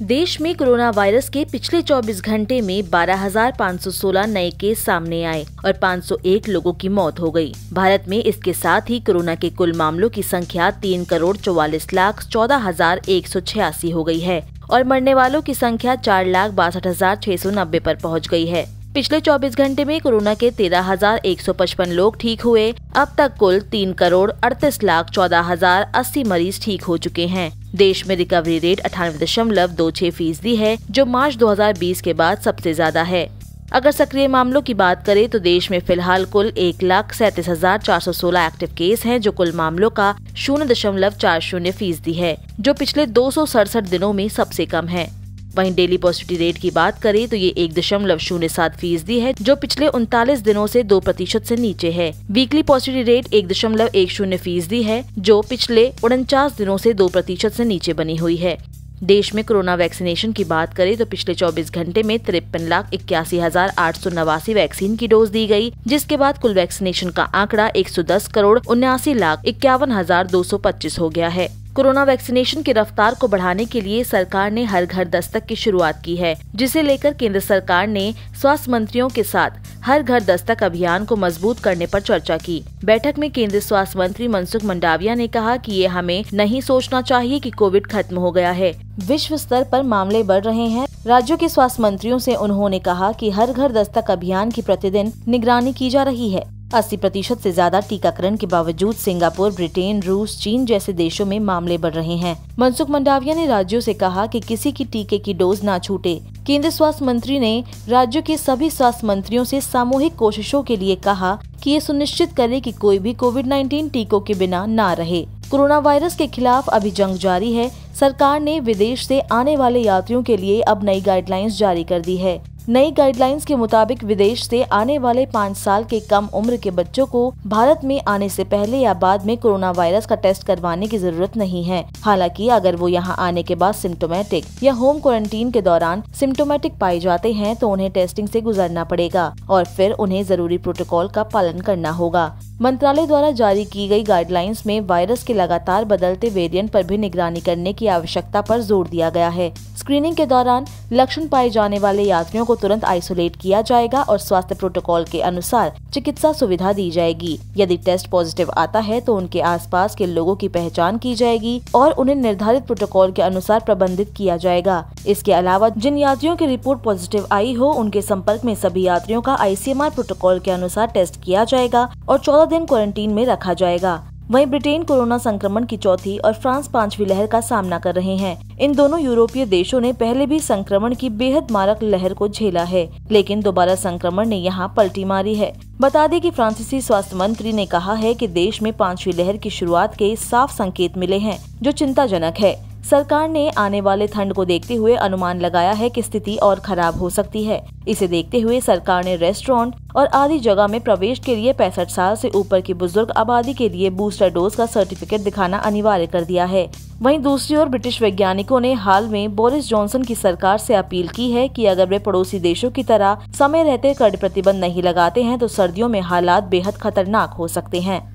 देश में corona virus के पिछले 24 घंटे में 12,516 नए केस सामने आए और 501 लोगों की मौत हो गई। भारत में इसके साथ ही कोरोना के कुल मामलों की संख्या 3,44,14,186 हो गई है और मरने वालों की संख्या 4,62,690 पर पहुंच गई है। पिछले 24 घंटे में कोरोना के 13,155 लोग ठीक हुए। अब तक कुल 3,38,14,080 मरीज ठीक हो चुके हैं। देश में रिकवरी रेट 98.26% है, जो मार्च 2020 के बाद सबसे ज्यादा है। अगर सक्रिय मामलों की बात करें तो देश में फिलहाल कुल 1,37,416 एक्टिव केस हैं, जो कुल मामलों का 0.40% है, जो पिछले 267 दिनों में सबसे कम है। वहीं डेली पॉजिटिविटी रेट की बात करें तो ये 1.07% है, जो पिछले 39 दिनों से 2% से नीचे है। वीकली पॉजिटिविटी रेट 1.10% है, जो पिछले 49 दिनों से 2% से नीचे बनी हुई है। देश में कोरोना वैक्सीनेशन की बात करें तो पिछले 24 घंटे में 53,81,889 वैक्सीन की डोज दी गई, जिसके बाद कुल वैक्सीनेशन का आंकड़ा 110,79,51,225 हो गया है। कोरोना वैक्सीनेशन की रफ्तार को बढ़ाने के लिए सरकार ने हर घर दस्तक की शुरुआत की है, जिसे लेकर केंद्र सरकार ने स्वास्थ्य मंत्रियों के साथ हर घर दस्तक अभियान को मजबूत करने पर चर्चा की। बैठक में केंद्रीय स्वास्थ्य मंत्री मनसुख मंडाविया ने कहा कि ये हमें नहीं सोचना चाहिए कि कोविड खत्म हो गया है। विश्व स्तर पर मामले बढ़ रहे हैं। राज्यों के स्वास्थ्य मंत्रियों से उन्होंने कहा कि हर घर दस्तक अभियान की प्रतिदिन निगरानी की जा रही है। 80% से ज्यादा टीकाकरण के बावजूद सिंगापुर, ब्रिटेन, रूस, चीन जैसे देशों में मामले बढ़ रहे हैं। मनसुख मंडाविया ने राज्यों से कहा कि किसी की टीके की डोज ना छूटे। केंद्रीय स्वास्थ्य मंत्री ने राज्यों के सभी स्वास्थ्य मंत्रियों से सामूहिक कोशिशों के लिए कहा कि ये सुनिश्चित करे कि कोई भी कोविड-19 टीकों के बिना ना रहे। कोरोना वायरस के खिलाफ अभी जंग जारी है। सरकार ने विदेश से आने वाले यात्रियों के लिए अब नई गाइडलाइंस जारी कर दी है। नई गाइडलाइंस के मुताबिक विदेश से आने वाले 5 साल के कम उम्र के बच्चों को भारत में आने से पहले या बाद में कोरोना वायरस का टेस्ट करवाने की जरूरत नहीं है। हालांकि अगर वो यहाँ आने के बाद सिम्टोमेटिक या होम क्वारंटीन के दौरान सिम्टोमेटिक पाए जाते हैं तो उन्हें टेस्टिंग से गुजरना पड़ेगा और फिर उन्हें जरूरी प्रोटोकॉल का पालन करना होगा। मंत्रालय द्वारा जारी की गई गाइडलाइंस में वायरस के लगातार बदलते वेरिएंट पर भी निगरानी करने की आवश्यकता पर जोर दिया गया है। स्क्रीनिंग के दौरान लक्षण पाए जाने वाले यात्रियों को तुरंत आइसोलेट किया जाएगा और स्वास्थ्य प्रोटोकॉल के अनुसार चिकित्सा सुविधा दी जाएगी। यदि टेस्ट पॉजिटिव आता है तो उनके आसपास के लोगों की पहचान की जाएगी और उन्हें निर्धारित प्रोटोकॉल के अनुसार प्रबंधित किया जाएगा। इसके अलावा जिन यात्रियों की रिपोर्ट पॉजिटिव आई हो, उनके संपर्क में सभी यात्रियों का ICMR प्रोटोकॉल के अनुसार टेस्ट किया जाएगा और 14 दिन क्वारंटीन में रखा जाएगा। वहीं ब्रिटेन कोरोना संक्रमण की चौथी और फ्रांस 5वीं लहर का सामना कर रहे हैं। इन दोनों यूरोपीय देशों ने पहले भी संक्रमण की बेहद मारक लहर को झेला है, लेकिन दोबारा संक्रमण ने यहां पलटी मारी है। बता दें कि फ्रांसीसी स्वास्थ्य मंत्री ने कहा है कि देश में 5वीं लहर की शुरुआत के साफ संकेत मिले हैं, जो चिंताजनक है। सरकार ने आने वाले ठंड को देखते हुए अनुमान लगाया है कि स्थिति और खराब हो सकती है। इसे देखते हुए सरकार ने रेस्टोरेंट और आदि जगह में प्रवेश के लिए 65 साल से ऊपर की बुजुर्ग आबादी के लिए बूस्टर डोज का सर्टिफिकेट दिखाना अनिवार्य कर दिया है। वहीं दूसरी ओर ब्रिटिश वैज्ञानिकों ने हाल में बोरिस जॉनसन की सरकार से अपील की है कि अगर वे पड़ोसी देशों की तरह समय रहते कड़े प्रतिबंध नहीं लगाते हैं तो सर्दियों में हालात बेहद खतरनाक हो सकते हैं।